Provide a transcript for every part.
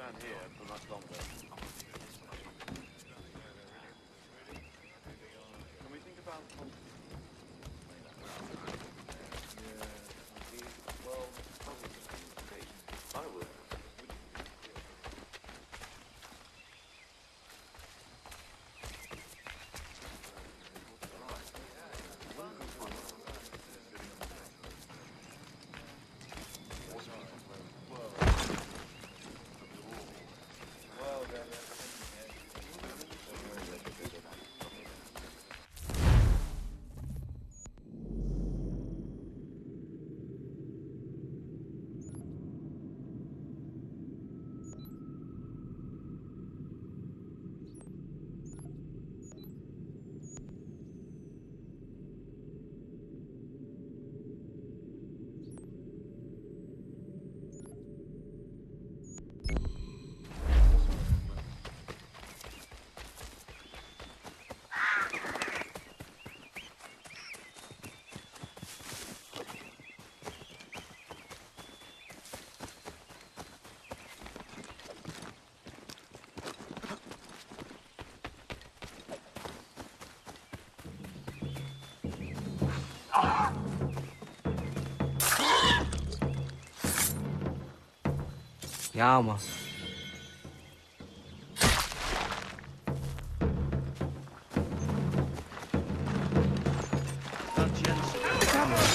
around here for much longer. Can we think about... Well, probably I would. Ja, man.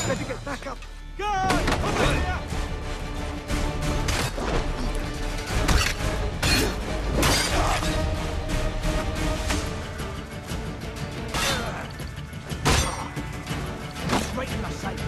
Better get back up. Guys, come on here! Right in the sights.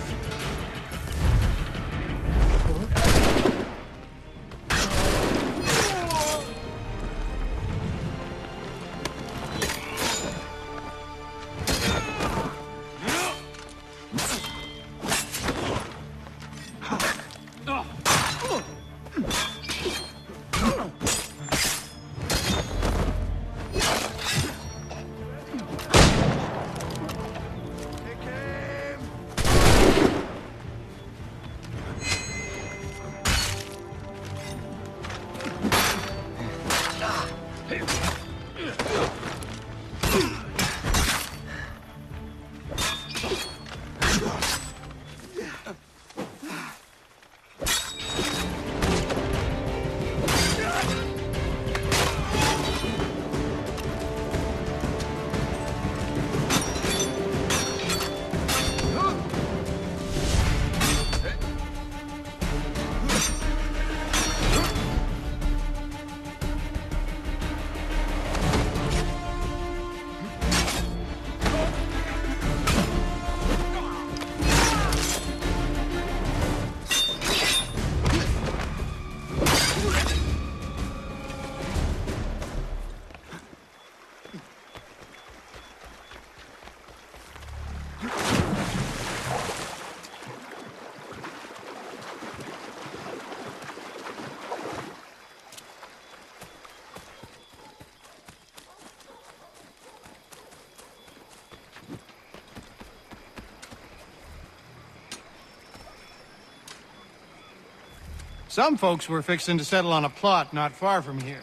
Some folks were fixing to settle on a plot not far from here.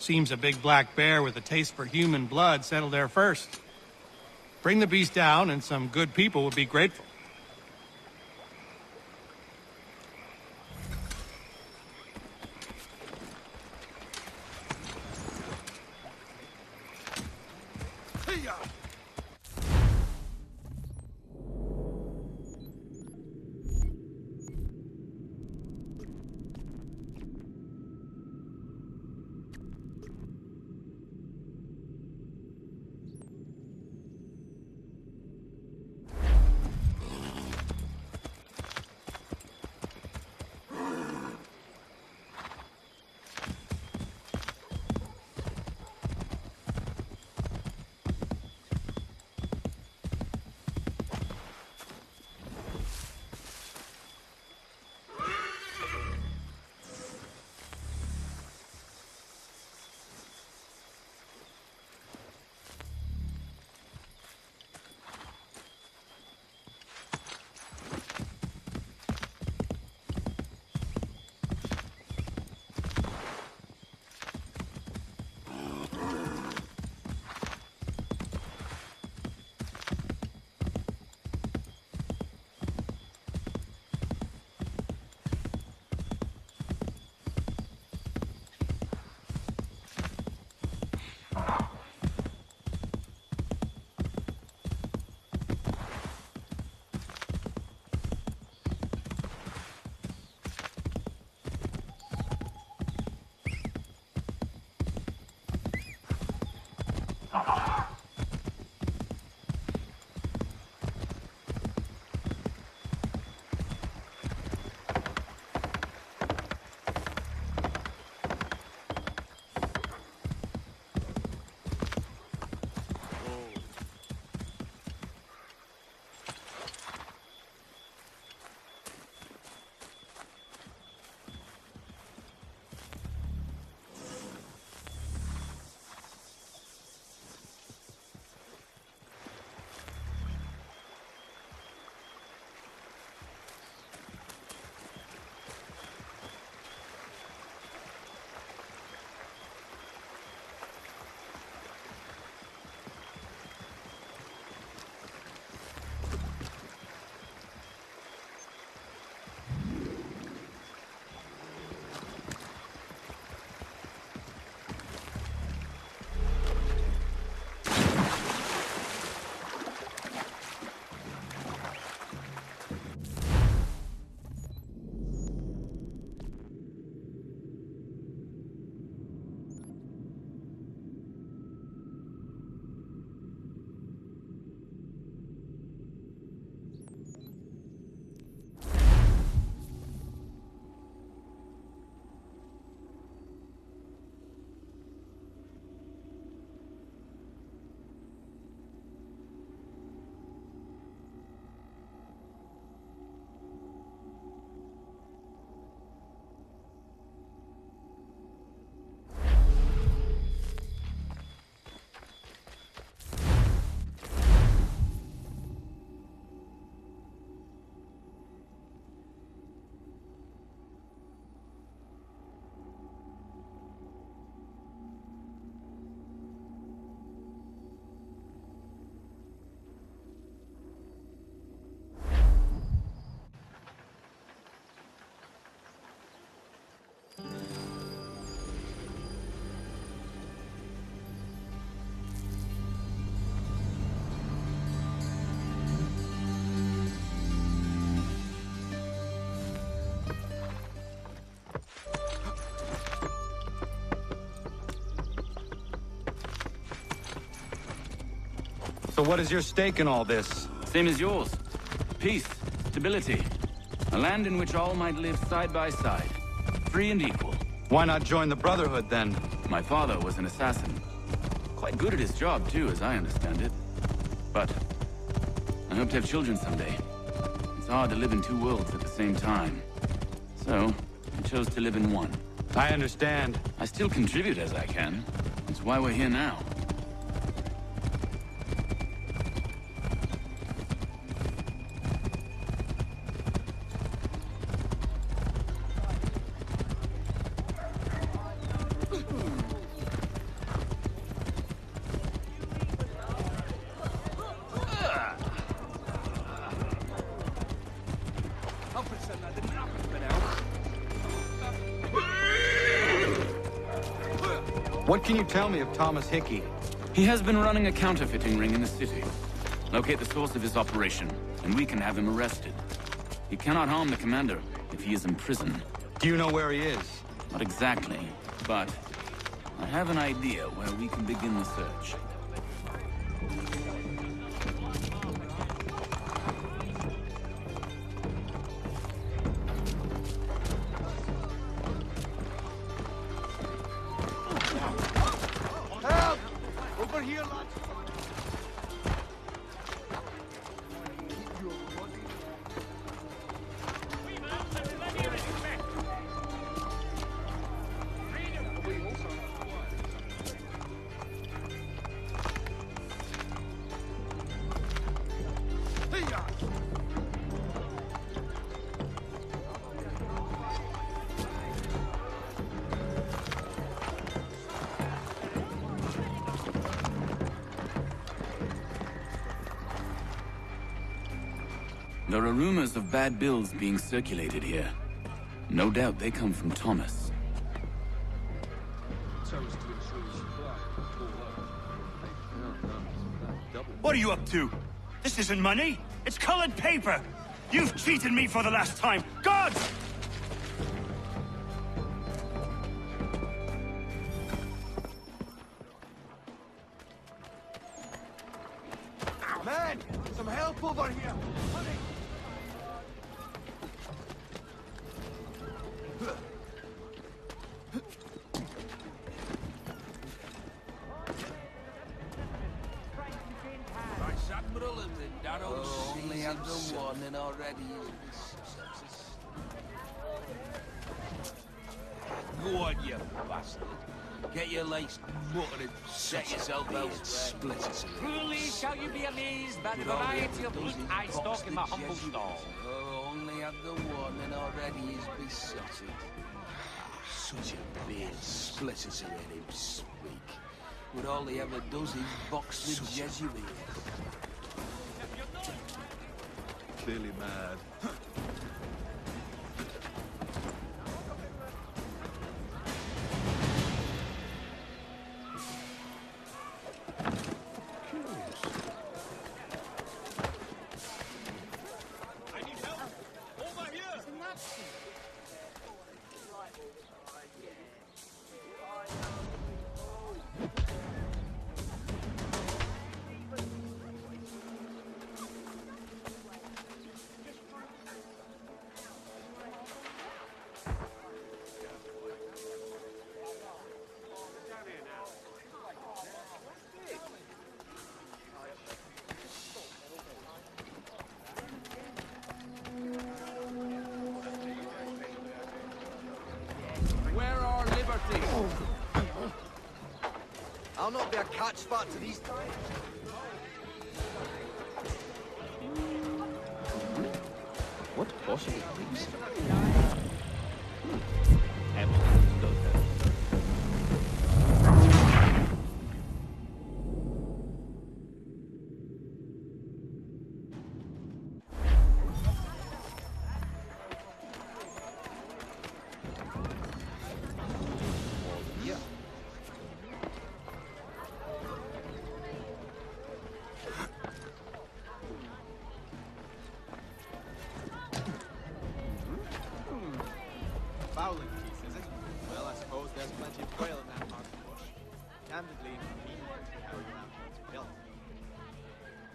Seems a big black bear with a taste for human blood settled there first. Bring the beast down and some good people would be grateful. So what is your stake in all this? Same as yours. Peace, stability. A land in which all might live side by side. Free and equal. Why not join the Brotherhood, then? My father was an assassin. Quite good at his job, too, as I understand it. But I hope to have children someday. It's hard to live in two worlds at the same time. So, I chose to live in one. I understand. I still contribute as I can. That's why we're here now. What can you tell me of Thomas Hickey? He has been running a counterfeiting ring in the city. Locate the source of his operation, and we can have him arrested. He cannot harm the commander if he is in prison. Do you know where he is? Not exactly, but I have an idea where we can begin the search. Help! Over here, lads! There are rumors of bad bills being circulated here. No doubt they come from Thomas. What are you up to? This isn't money. It's colored paper. You've cheated me for the last time. Gods! Man, some help over here! Hurry! Admiral and the Darrow only had the warning already. Go on, you bastard. Get your legs muttered and set yourself elsewhere. Split it. Truly shall you be amazed by the variety of meat I stock in my humble stall. Oh, only had the warning already is besotted. Such a beard splitters to hear him speak. But all he ever does is box the Jesuits. Clearly mad. Where are liberties? I'll not be a catch spot to these times. What possible things? Fowling piece, is it? Well, I suppose there's plenty of quail in that part of the bush. Candidly, me carrying around its pelt.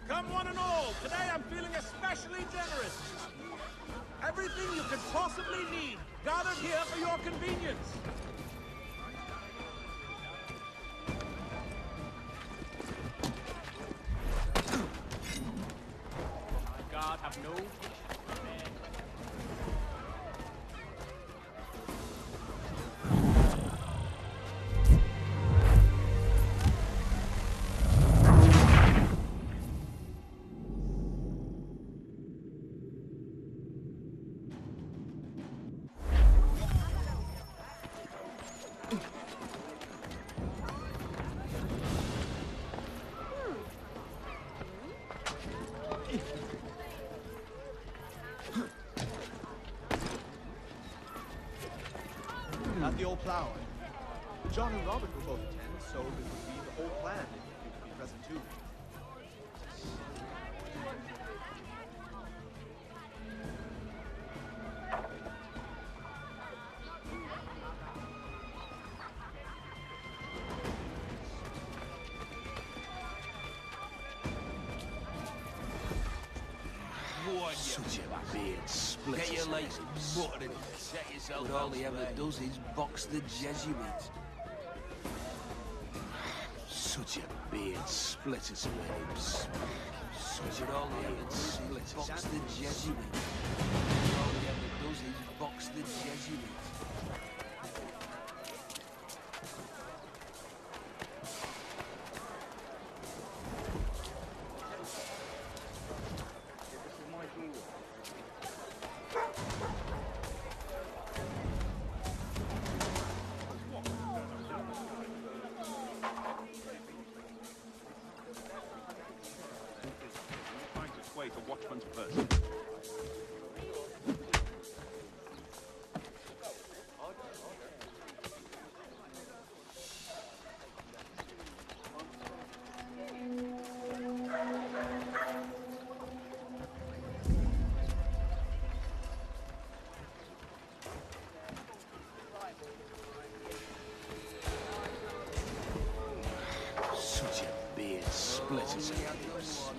Come one and all, today I'm feeling especially generous. Everything you could possibly need, gathered here for your convenience. God have no patience. At the old plough. John and Robert will both attend, so it would be the whole plan if you could be present too. Such a beard split. Get your legs mutton and set yourself. But all he ever does is box the Jesuits. Such a beard splitter to let him speak. Such a all he ever does is box the Jesuits. All he ever does is box the Jesuits. Wait, a watchman's first. Such a beard splitter to let him speak.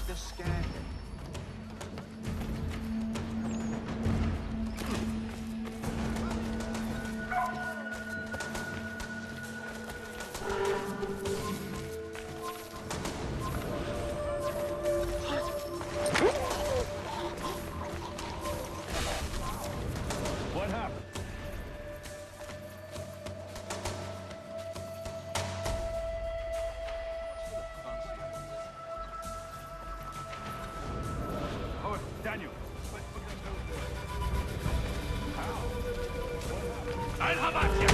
The scan. What happened? Oh, Daniel. I'll have at you!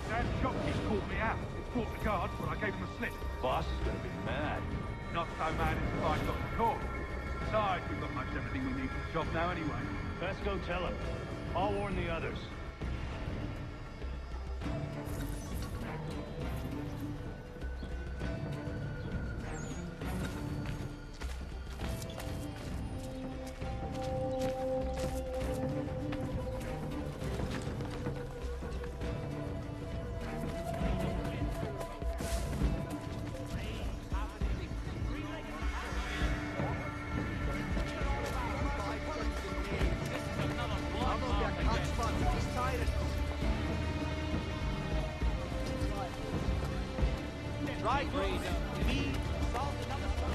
That shopkeep caught me out. Brought the guards, but I gave him a slip. Boss is gonna be mad. Not so mad if I got the call. Besides, we've got most everything we need for the job now anyway. Let's go tell him. I'll warn the others. freedom, meat, salt, and other stuff.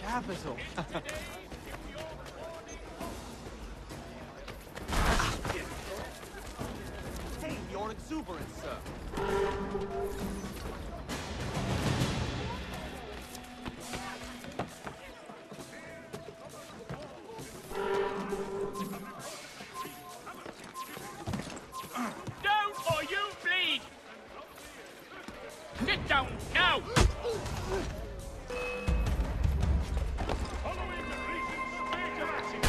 Capital. Hey, your exuberance, sir. Down or you bleed! Sit down now! Following the recent major accident,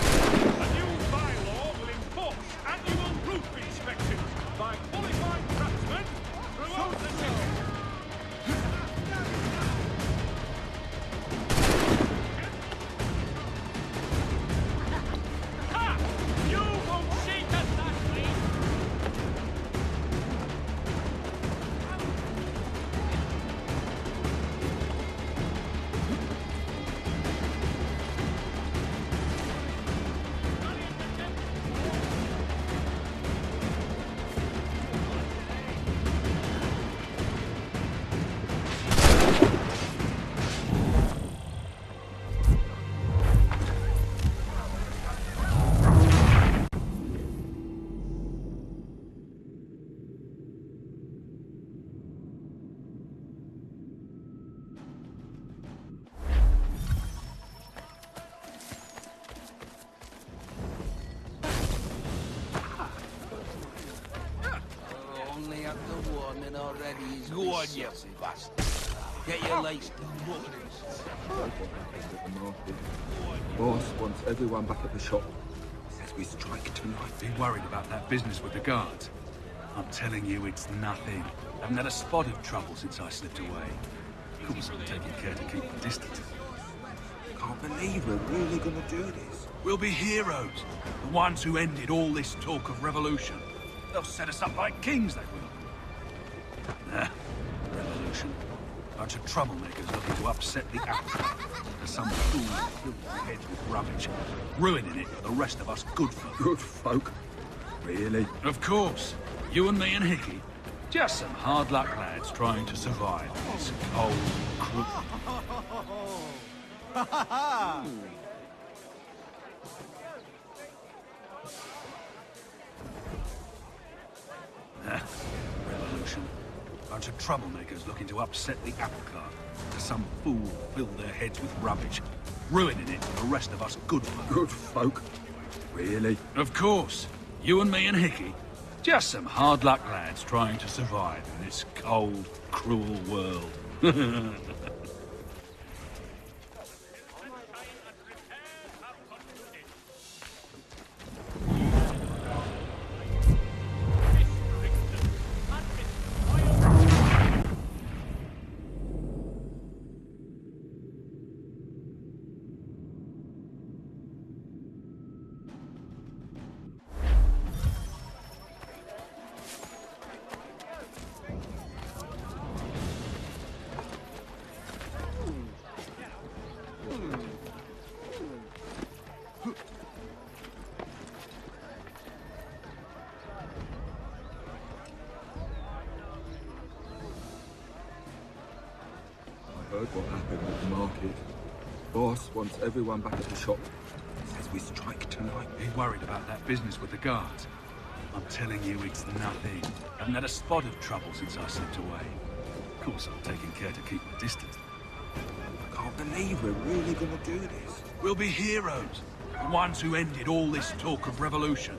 a new bylaw will enforce annual roof inspections by qualified craftsmen throughout the city. Ha! You won't shake us that way! Only after warning already is go on, you bastard. Get your lights done. Boss wants everyone back at the shop. Says we strike tonight. Be worried about that business with the guards. I'm telling you, it's nothing. Haven't had a spot of trouble since I slipped away. Of course, I'm taking care to keep the distance. Can't believe we're really gonna do this. We'll be heroes. The ones who ended all this talk of revolution. They'll set us up like kings, they will. Nah, revolution. Bunch of troublemakers looking to upset the apple cart. There's some fool filling their heads with rubbish, ruining it for the rest of us good folk. Good folk? Really? Of course. You and me and Hickey. Just some hard luck lads trying to survive in this cold, cruel... Revolution. Bunch of troublemakers looking to upset the apple cart. There's some fool filled their heads with rubbish, ruining it for the rest of us good folk. Good folk? Really? Of course. You and me and Hickey. Just some hard luck lads trying to survive in this cold, cruel world. heard what happened at the market. Boss wants everyone back at the shop. Says we strike tonight. He worried about that business with the guards. I'm telling you, it's nothing. Haven't had a spot of trouble since I slipped away. Of course, I'm taking care to keep my distance. I can't believe we're really gonna do this. We'll be heroes. The ones who ended all this talk of revolution.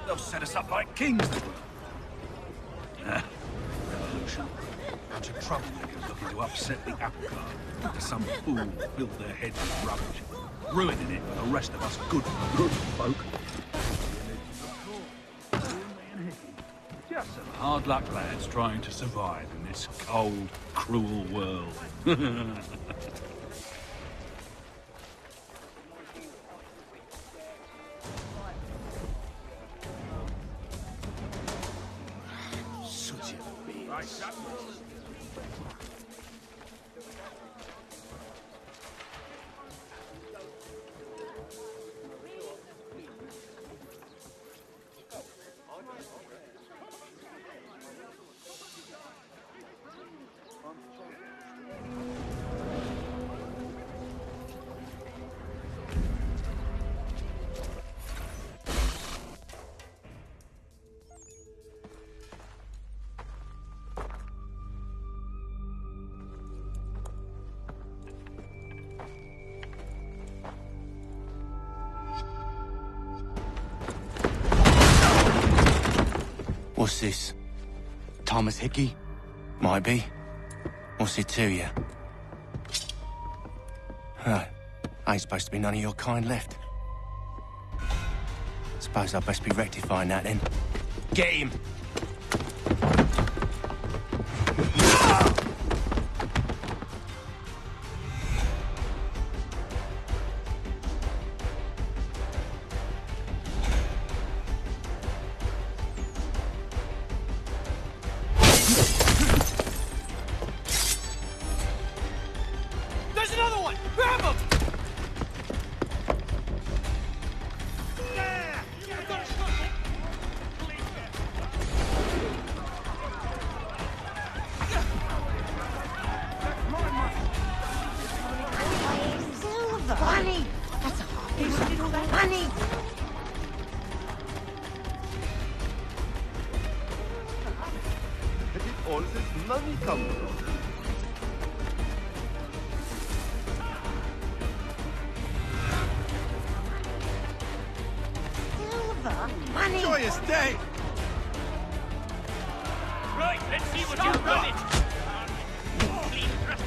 They'll set us up like kings, they will. Revolution. Bunch of troublemakers looking to upset the apple cart. Some fool filled their heads with rubbish, ruining it for the rest of us good folk. Just some hard luck lads trying to survive in this cold, cruel world. Such a bitch. What's this? Thomas Hickey? Might be. What's it to you? Right. Ain't supposed to be none of your kind left. Suppose I'd best be rectifying that then. Get him! Money! That's a hard money! Where did all this money come from? Silver! Money! Joyous day! Right, let's see what you've done it. Clean crap.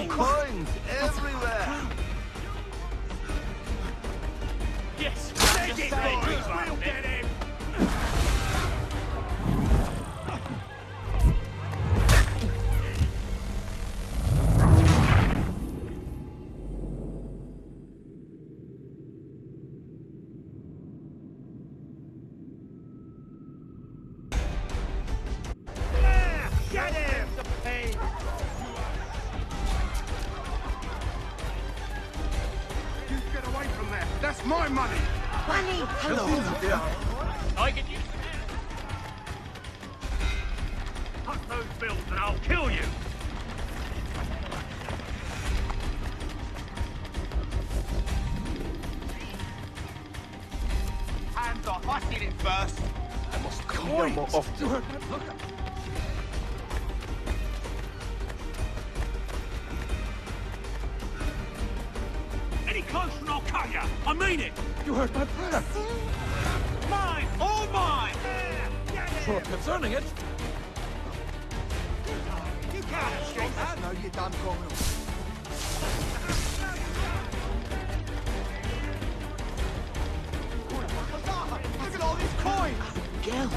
Coins everywhere! Yes! Take it, boys! We'll get him! Get him! You get away from there. That's my money. Money! Hello! I can use Cut those bills and I'll kill you! Hands off! I seen it first! I must come here more often. Any closer and I'll cut you! I mean it! You heard my prayer! Mine! All mine! Sure, concerning it. You can't escape that! No, you done criminal. Look at all these coins! Girl.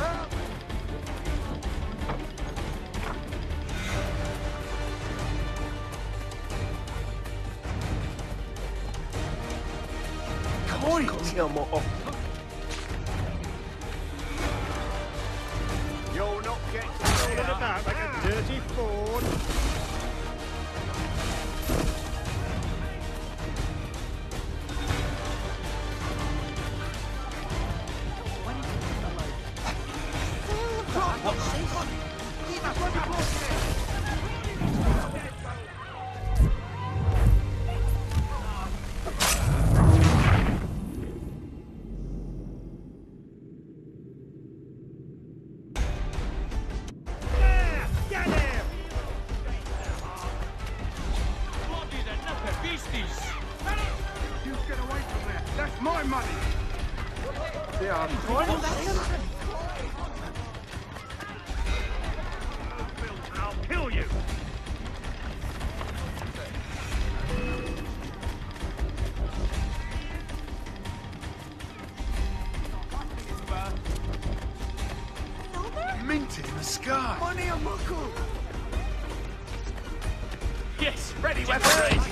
Coins! No more off. You're not getting rolling about like a dirty Ford. You get away from there. That's my money. Yeah, I'll kill you. Minty in the sky. Money a muckle. Yes, ready, weapons.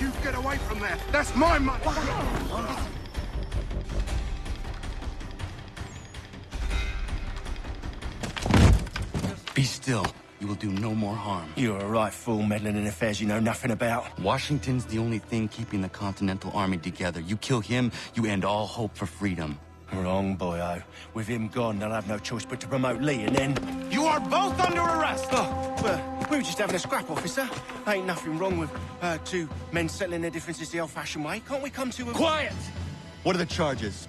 You get away from there. That's my money. Be still. You will do no more harm. You're a right fool meddling in affairs you know nothing about. Washington's the only thing keeping the Continental Army together. You kill him, you end all hope for freedom. Wrong, boyo. With him gone, they'll have no choice but to promote Lee, and then... You are both under arrest! Oh, well, we were just having a scrap, officer. Ain't nothing wrong with two men settling their differences the old-fashioned way. Can't we come to a... Quiet! What are the charges?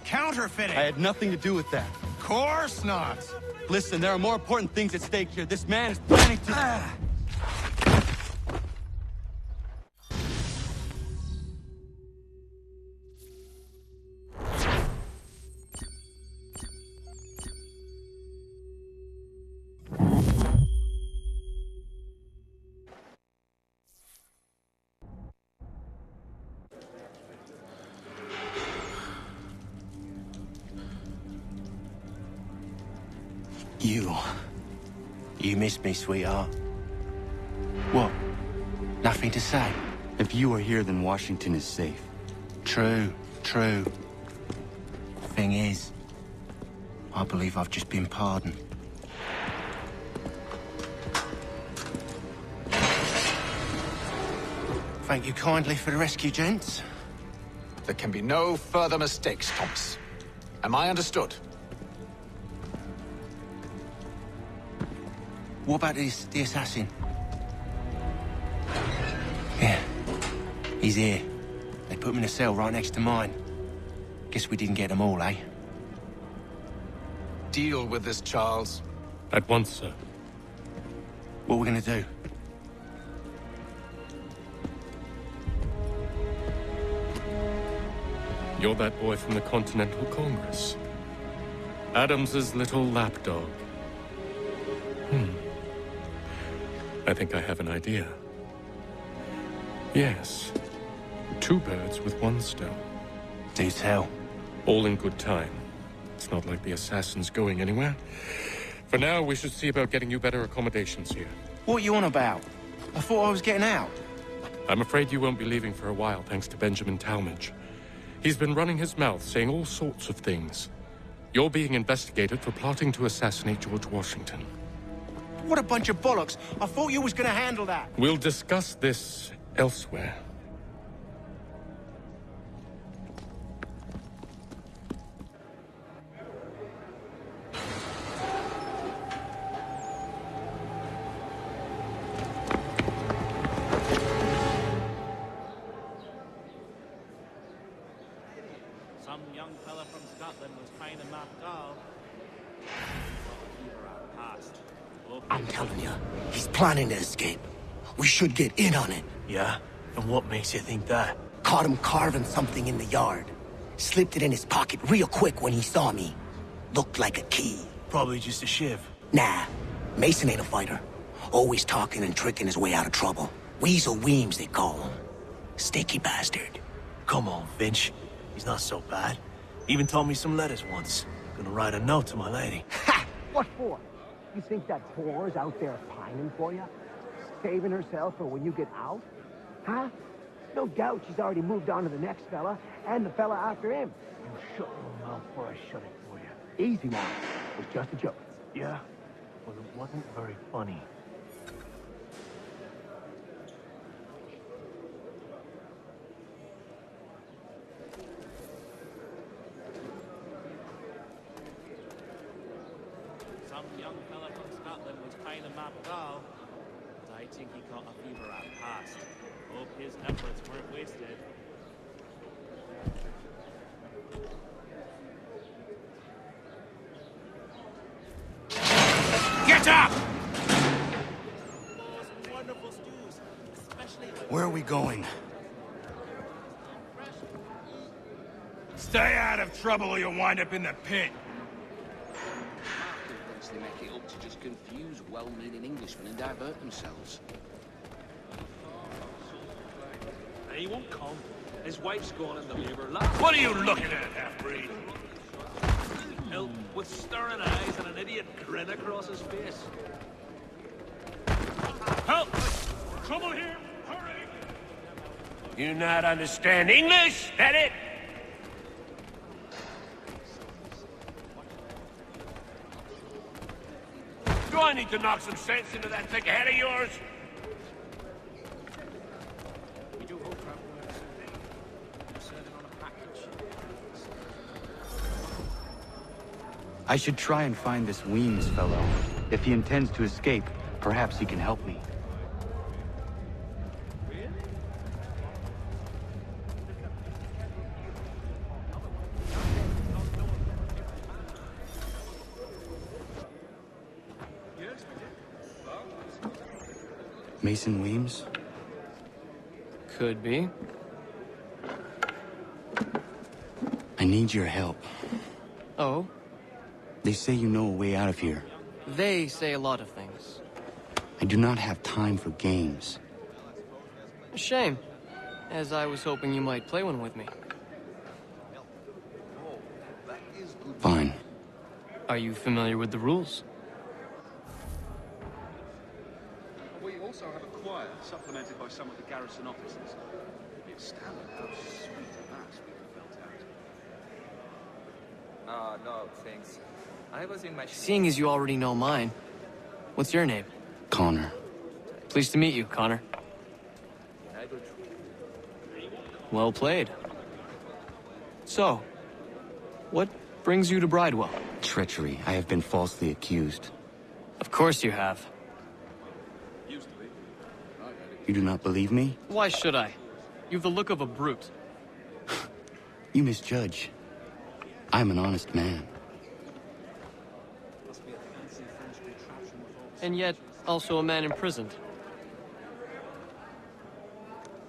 Counterfeiting. I had nothing to do with that. Course not. Listen, there are more important things at stake here. This man is planning to... You missed me, sweetheart. What? Nothing to say? If you are here, then Washington is safe. True. Thing is, I believe I've just been pardoned. Thank you kindly for the rescue, gents. There can be no further mistakes, Thomas. Am I understood? What about the assassin? Yeah, he's here. They put him in a cell right next to mine. Guess we didn't get them all, eh? Deal with this, Charles. At once, sir. What are we gonna do? You're that boy from the Continental Congress. Adams's little lapdog. I think I have an idea. Yes. 2 birds with 1 stone. Do tell. All in good time. It's not like the assassin's going anywhere. For now, we should see about getting you better accommodations here. What are you on about? I thought I was getting out. I'm afraid you won't be leaving for a while, thanks to Benjamin Talmadge. He's been running his mouth, saying all sorts of things. You're being investigated for plotting to assassinate George Washington. What a bunch of bollocks. I thought you was gonna handle that. We'll discuss this elsewhere. Some young fella from Scotland was trying to map doll. I'm telling you, he's planning to escape. We should get in on it. Yeah? And what makes you think that? Caught him carving something in the yard. Slipped it in his pocket real quick when he saw me. Looked like a key. Probably just a shiv. Nah, Mason ain't a fighter. Always talking and tricking his way out of trouble. Weasel Weems, they call him. Sticky bastard. Come on, Finch. He's not so bad. Even told me some letters once. Gonna write a note to my lady. Ha! What for? You think that whore's out there pining for you? Saving herself for when you get out? Huh? No doubt she's already moved on to the next fella, and the fella after him. You shut your mouth before I shut it for you. Easy now. It was just a joke. Yeah? Well, it wasn't very funny. Some young fella from Scotland was trying to map doll. But I think he caught a fever at past. Hope his efforts weren't wasted. Get up! Where are we going? Stay out of trouble or you'll wind up in the pit. They make it up to just confuse well-meaning Englishmen and divert themselves. He won't come. His wife's gone into labour. What are you looking at, half-breed? Ilk with staring eyes and an idiot grin across his face. Help! Trouble here! Hurry! You not understand English? That it? Do I need to knock some sense into that thick head of yours? We do hope we're serving on a package. I should try and find this Weems fellow. If he intends to escape, perhaps he can help me. Mason Weems? Could be. I need your help. Oh? They say you know a way out of here. They say a lot of things. I do not have time for games. A shame, as I was hoping you might play one with me. Fine. Are you familiar with the rules? We also have a choir, supplemented by some of the garrison officers. It'd be astounding how sweet a mass we could belt out. No, thanks. I was in my... Seeing as you already know mine, what's your name? Connor. Pleased to meet you, Connor. Well played. So, what brings you to Bridewell? Treachery. I have been falsely accused. Of course you have. You do not believe me? Why should I? You've the look of a brute. You misjudge. I'm an honest man. And yet, also a man imprisoned.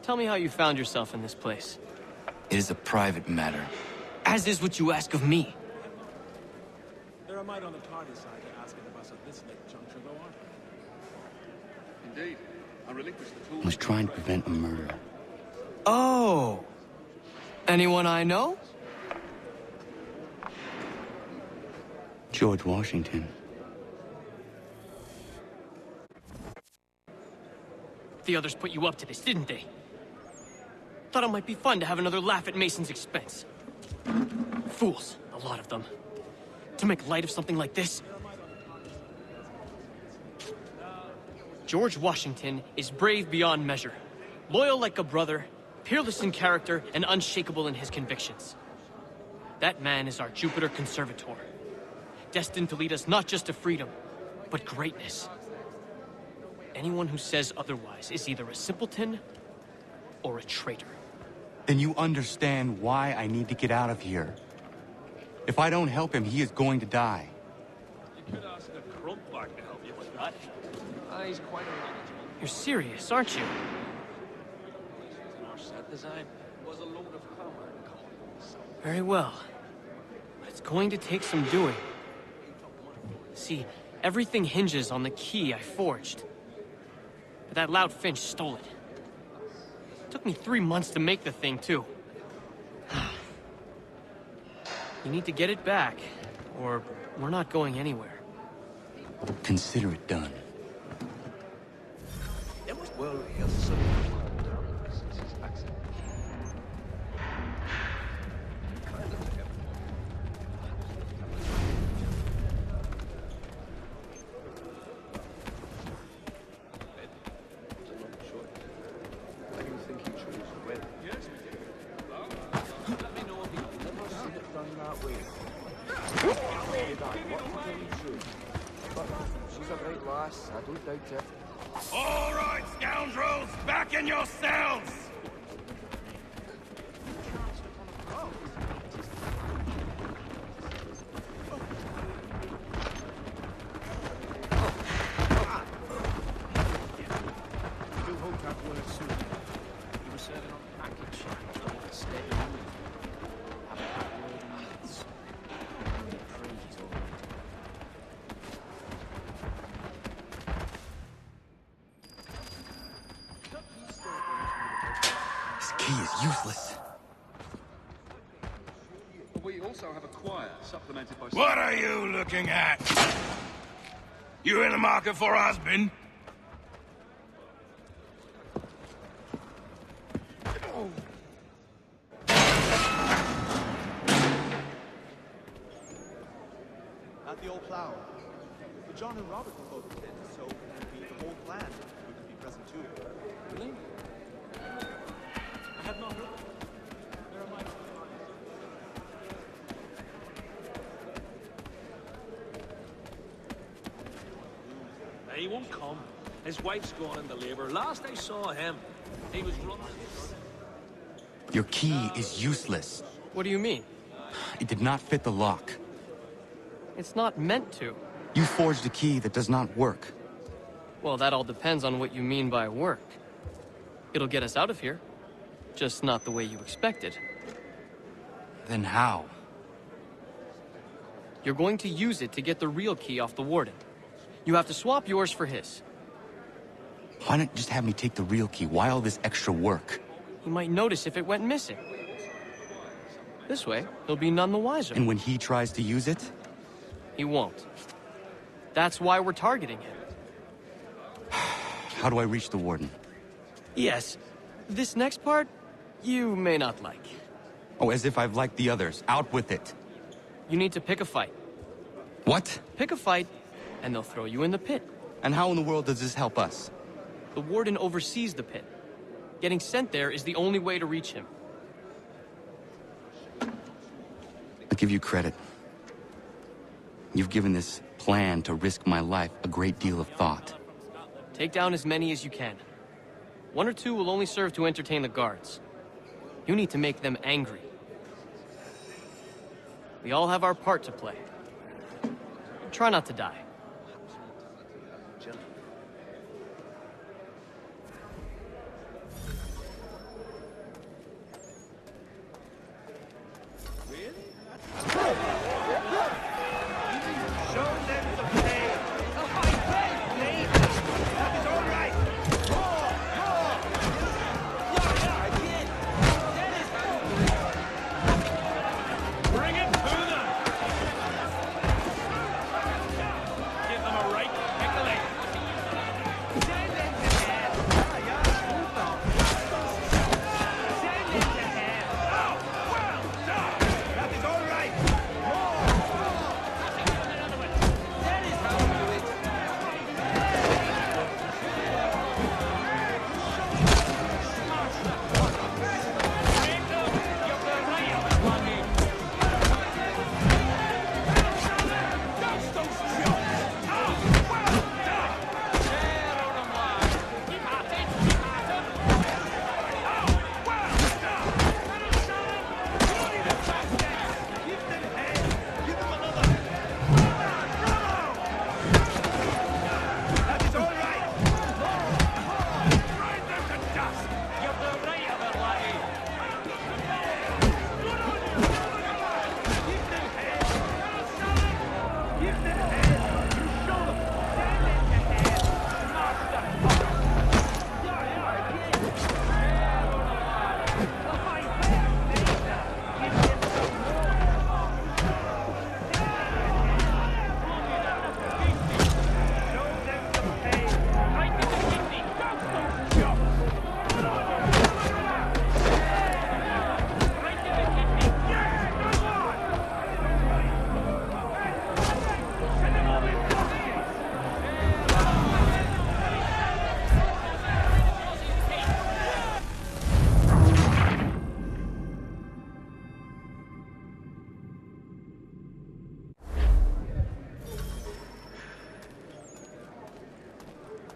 Tell me how you found yourself in this place. It is a private matter. As is what you ask of me. There are might on the party side to asking of us at this late juncture, though, aren't there? Indeed. I relinquished the tools. I was trying to prevent a murder. Oh! Anyone I know? George Washington. The others put you up to this, didn't they? Thought it might be fun to have another laugh at Mason's expense. Fools, a lot of them. To make light of something like this. George Washington is brave beyond measure. Loyal like a brother, peerless in character, and unshakable in his convictions. That man is our Jupiter Conservator. Destined to lead us not just to freedom, but greatness. Anyone who says otherwise is either a simpleton or a traitor. then you understand why I need to get out of here. If I don't help him, he is going to die. You could ask a crumpbag to help you with that. He's quite a knowledgeable. You're serious, aren't you? Our set design was a load of hammer and call. Very well. But it's going to take some doing. See, everything hinges on the key I forged. But that loud Finch stole it. Took me 3 months to make the thing, too. You need to get it back, or we're not going anywhere. Consider it done. Well, he has some calmed down since his accident. Kind of together. I do think he chose to win. Yes, we did. Let me know if you've never seen it done that way. What to tell you true. But she's a great lass, I don't doubt it. All right, scoundrels, back in your cells! Do hope that word soon. You were serving on package. Stay in the mood. Have a happy word in minutes. Praise all right. This key is useless. We also have a choir supplemented by... What are you looking at? You in the market for a husband? At the old plow. But John and Robert were both attend, so it would be the whole clan who could be present too. Really? I had not heard. There are my... He won't come. His wife's gone into labor. Last I saw him, he was running. Your key is useless. What do you mean? It did not fit the lock. It's not meant to. You forged a key that does not work. Well, that all depends on what you mean by work. It'll get us out of here. Just not the way you expected. Then how? You're going to use it to get the real key off the Warden. You have to swap yours for his. Why not just have me take the real key? Why all this extra work? He might notice if it went missing. This way, he'll be none the wiser. And when he tries to use it? He won't. That's why we're targeting him. How do I reach the Warden? Yes. This next part, you may not like. Oh, as if I've liked the others. Out with it. You need to pick a fight. What? Pick a fight, and they'll throw you in the pit. And how in the world does this help us? The Warden oversees the pit. Getting sent there is the only way to reach him. I'll give you credit. You've given this plan to risk my life a great deal of thought. Take down as many as you can. 1 or 2 will only serve to entertain the guards. You need to make them angry. We all have our part to play. Try not to die.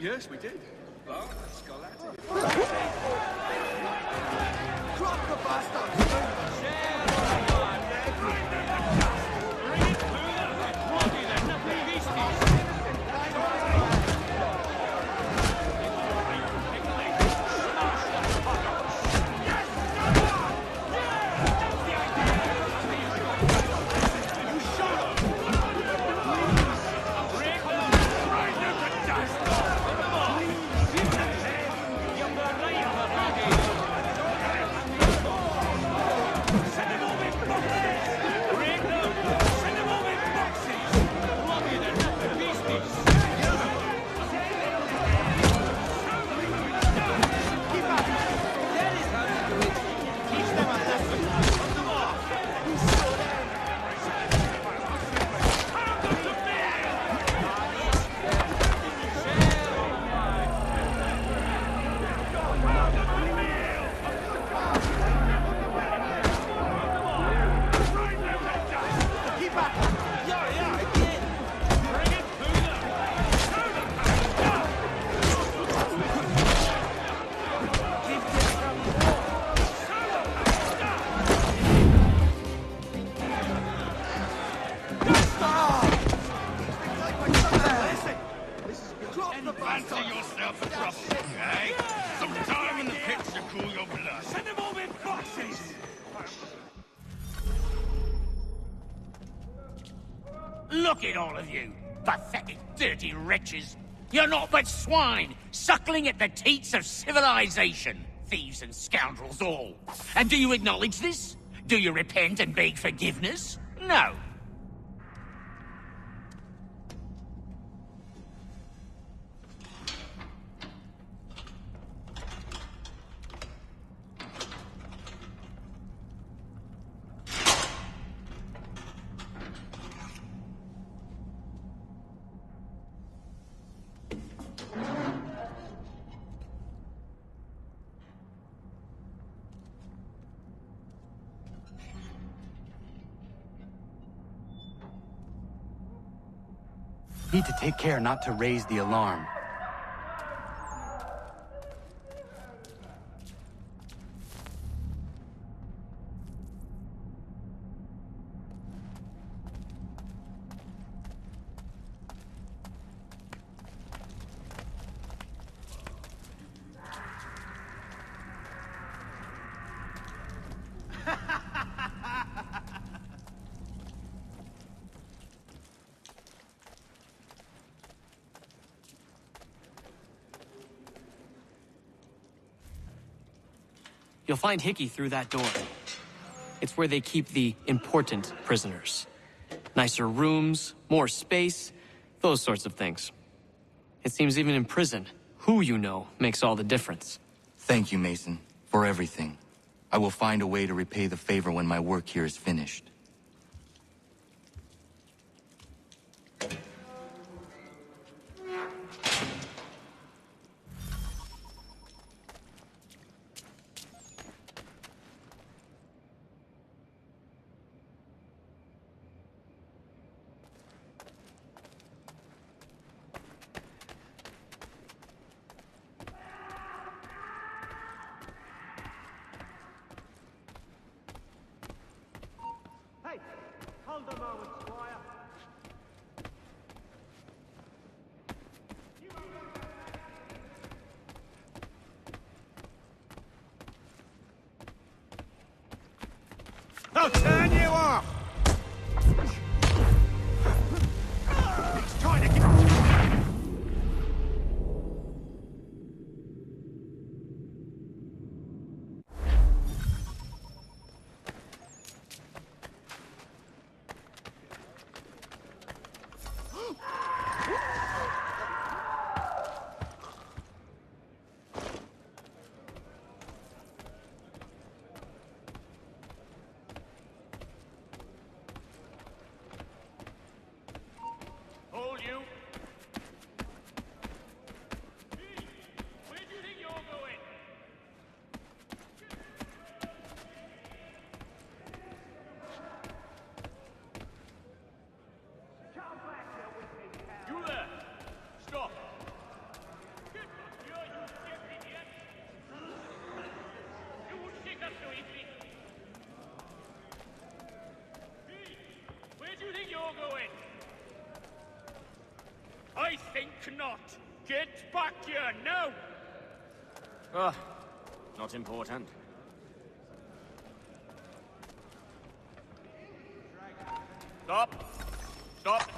Yes, we did. Well, let's go at it. Drop the bastard! Fancy yourself a prostitute, eh? Some time in the pits to cool your blood. Send them all in boxes! Look at all of you, pathetic, dirty wretches. You're not but swine, suckling at the teats of civilization. Thieves and scoundrels all. And do you acknowledge this? Do you repent and beg forgiveness? No. Need to take care not to raise the alarm. You'll find Hickey through that door. It's where they keep the important prisoners. Nicer rooms, more space, those sorts of things. It seems even in prison, who you know makes all the difference. Thank you, Mason, for everything. I will find a way to repay the favor when my work here is finished. Hold a moment, Squire. I'll turn you off! He's trying to get... you're going? I think not. Get back here now! Ah, not important. Stop! Stop!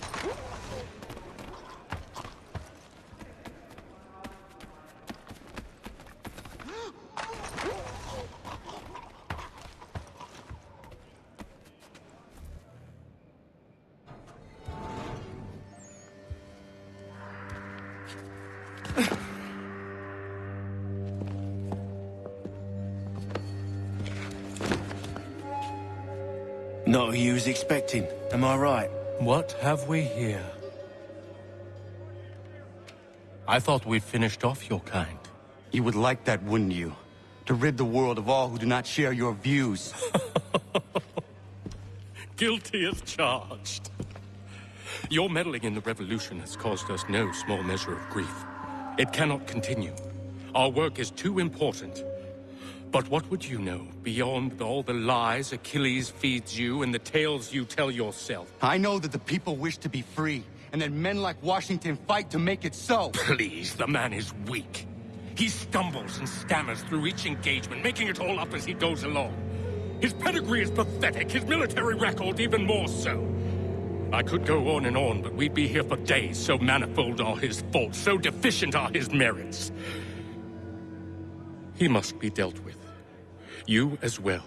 Not who you was expecting, am I right? What have we here? I thought we'd finished off your kind. You would like that, wouldn't you? To rid the world of all who do not share your views. Guilty as charged. Your meddling in the revolution has caused us no small measure of grief. It cannot continue. Our work is too important. But what would you know beyond all the lies Achilles feeds you and the tales you tell yourself? I know that the people wish to be free, and that men like Washington fight to make it so. Please, the man is weak. He stumbles and stammers through each engagement, making it all up as he goes along. His pedigree is pathetic, his military record even more so. I could go on and on, but we'd be here for days, so manifold are his faults, so deficient are his merits. He must be dealt with. You as well.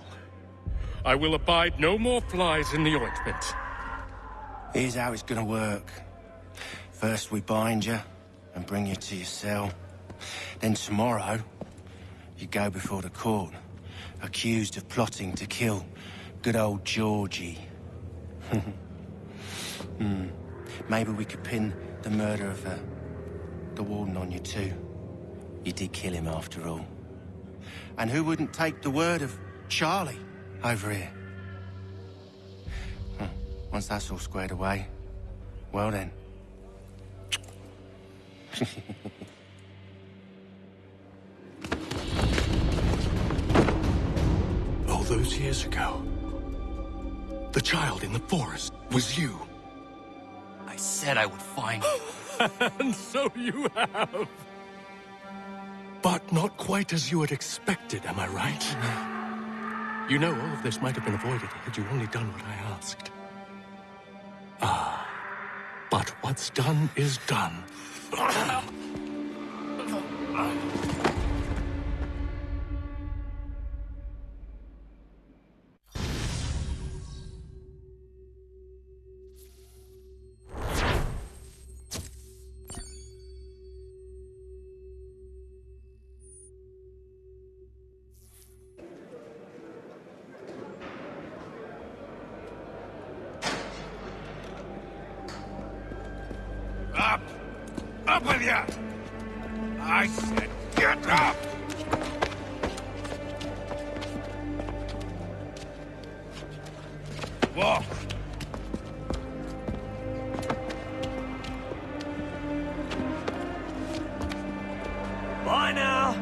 I will abide no more flies in the ointment. Here's how it's gonna work. First we bind you and bring you to your cell. Then tomorrow, you go before the court, accused of plotting to kill good old Georgie. Maybe we could pin the murder of the warden on you too. You did kill him after all. And who wouldn't take the word of Charlie over here? Once that's all squared away, well then. All those years ago, the child in the forest was you. I said I would find you. And so you have. But not quite as you had expected, am I right? You know, all of this might have been avoided had you only done what I asked. Ah, but what's done is done. Up! Up with you! I said get up! Walk! Bye now!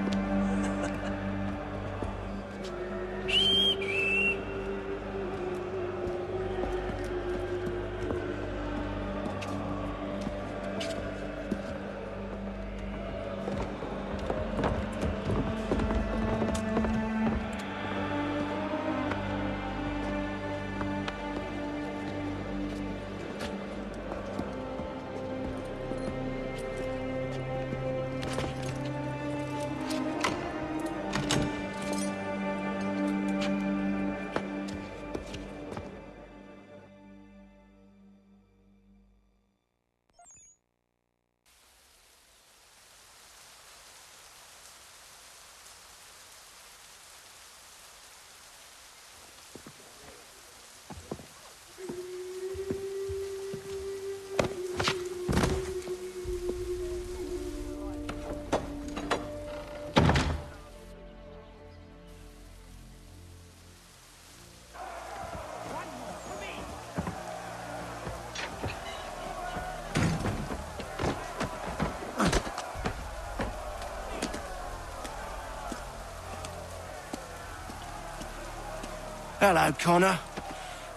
Hello, Connor.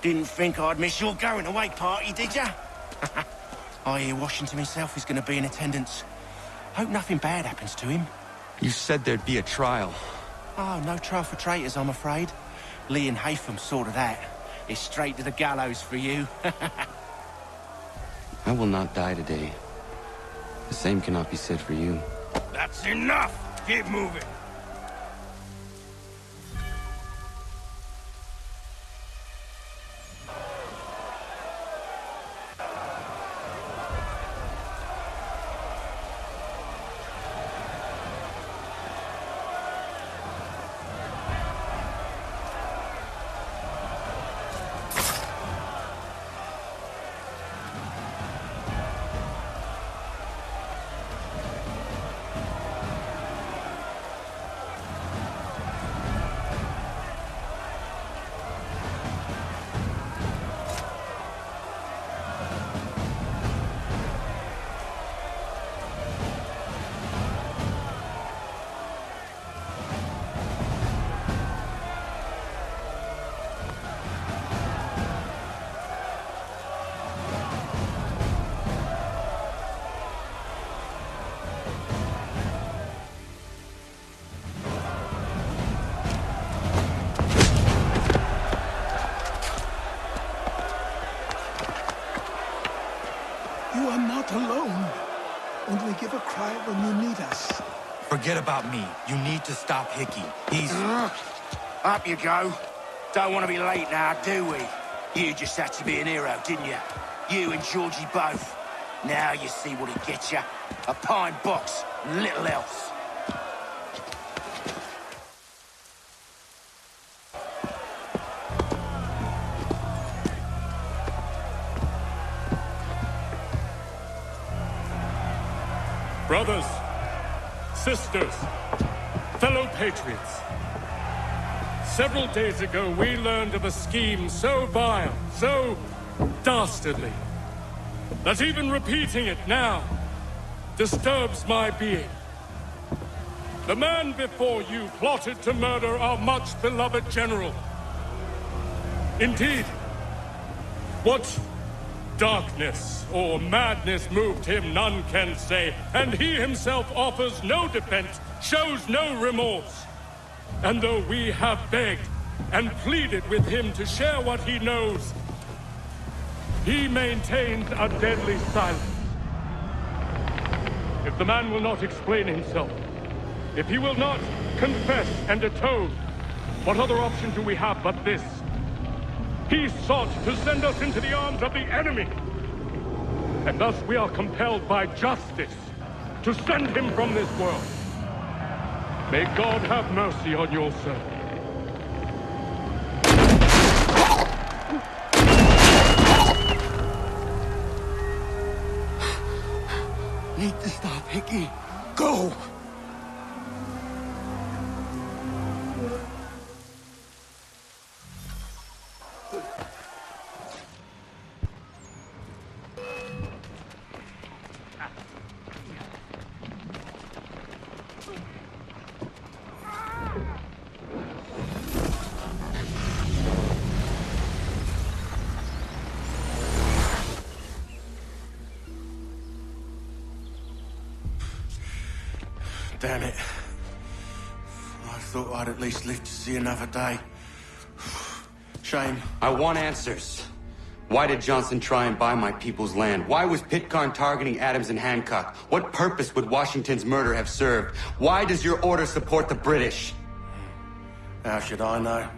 Didn't think I'd miss your going away party, did ya? I hear Washington himself is going to be in attendance. Hope nothing bad happens to him. You said there'd be a trial. Oh, no trial for traitors, I'm afraid. Lee and Haytham sorted that. It's straight to the gallows for you. I will not die today. The same cannot be said for you. That's enough! Keep moving! You are not alone. Only give a cry when you need us. Forget about me. You need to stop Hickey. He's... Up you go. Don't want to be late now, do we? You just had to be an hero, didn't you? You and Georgie both. Now you see what he gets you. A pine box, and little else. Brothers, sisters, fellow patriots. Several days ago, we learned of a scheme so vile, so dastardly, that even repeating it now disturbs my being. The man before you plotted to murder our much-beloved general. Indeed, what darkness or madness moved him, none can say, and he himself offers no defense, shows no remorse. And though we have begged and pleaded with him to share what he knows, he maintains a deadly silence. If the man will not explain himself, if he will not confess and atone, what other option do we have but this? He sought to send us into the arms of the enemy. And thus we are compelled by justice to send him from this world. May God have mercy on your servant. Need to stop, Hickey. Go! Damn it. I thought I'd at least live to see another day. Shame. I want answers. Why did Johnson try and buy my people's land? Why was Pitcairn targeting Adams and Hancock? What purpose would Washington's murder have served? Why does your order support the British? How should I know?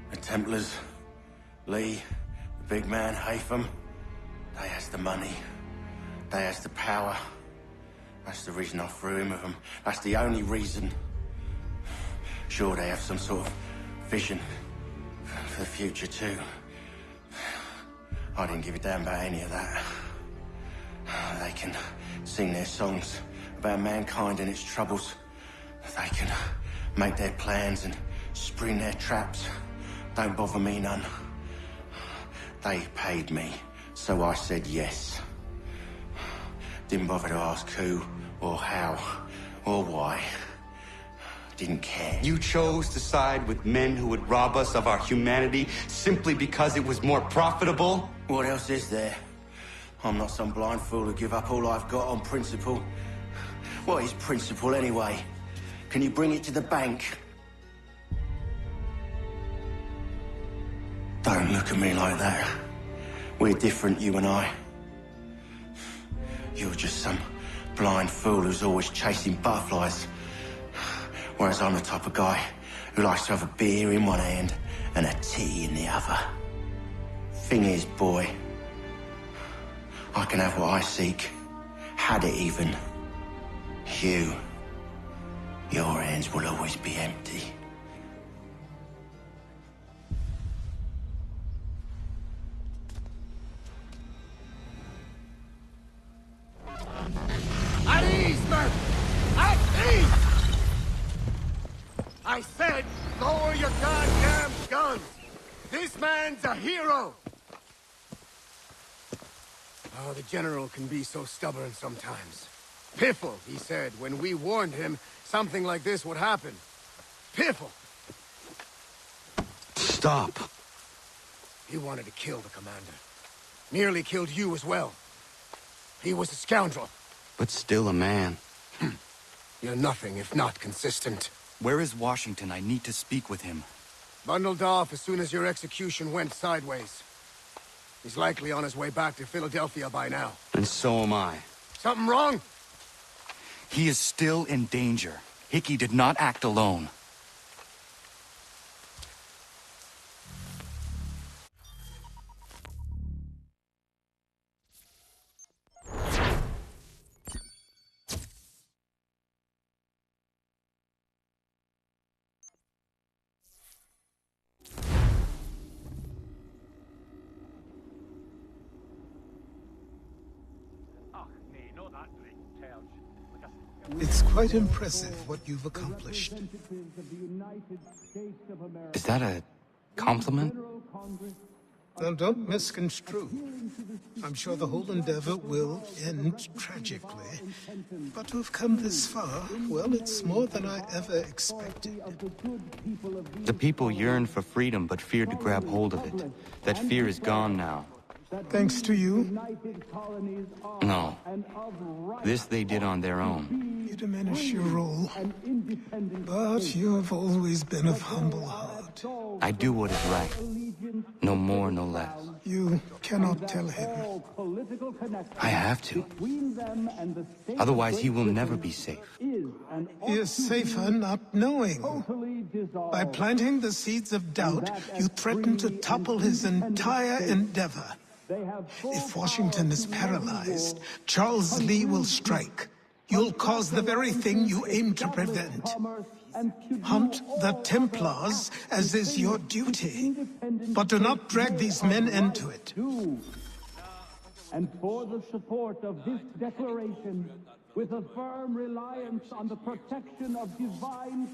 The Templars, Lee, the big man, Haytham, they has the money. They has the power. That's the reason I threw him with them. That's the only reason. Sure, they have some sort of vision for the future, too. I didn't give a damn about any of that. They can sing their songs about mankind and its troubles. They can make their plans and spring their traps. Don't bother me none. They paid me, so I said yes. Didn't bother to ask who, or how, or why. didn't care. You chose to side with men who would rob us of our humanity simply because it was more profitable? What else is there? I'm not some blind fool who give up all I've got on principle. What is principle anyway? Can you bring it to the bank? Don't look at me like that. We're different, you and I. You're just some blind fool who's always chasing butterflies. Whereas I'm the type of guy who likes to have a beer in one hand and a tea in the other. Thing is, boy, I can have what I seek. Had it even. Your hands will always be empty. At ease, men! At ease! I said, lower your goddamn guns! This man's a hero! Oh, the General can be so stubborn sometimes. Piffle, he said, when we warned him something like this would happen. Piffle! Stop. He wanted to kill the commander. Nearly killed you as well. He was a scoundrel. But still a man. You're nothing if not consistent. Where is Washington? I need to speak with him. Bundled off as soon as your execution went sideways. He's likely on his way back to Philadelphia by now. And so am I. Something wrong? He is still in danger. Hickey did not act alone. It's quite impressive what you've accomplished. Is that a compliment? Now, don't misconstrue. I'm sure the whole endeavor will end tragically. But to have come this far, well, it's more than I ever expected. The people yearned for freedom but feared to grab hold of it. That fear is gone now. Thanks to you? No. This they did on their own. You diminish your role. But you have always been of humble heart. I do what is right. No more, no less. You cannot tell him. I have to. Otherwise, he will never be safe. He is safer not knowing. By planting the seeds of doubt, you threaten to topple his entire endeavor. If Washington is paralyzed, Charles Lee will strike. You'll cause the very thing you aim to prevent. Hunt the Templars, as is your duty. But do not drag these men into it. And for the support of this declaration, with a firm reliance on the protection of divine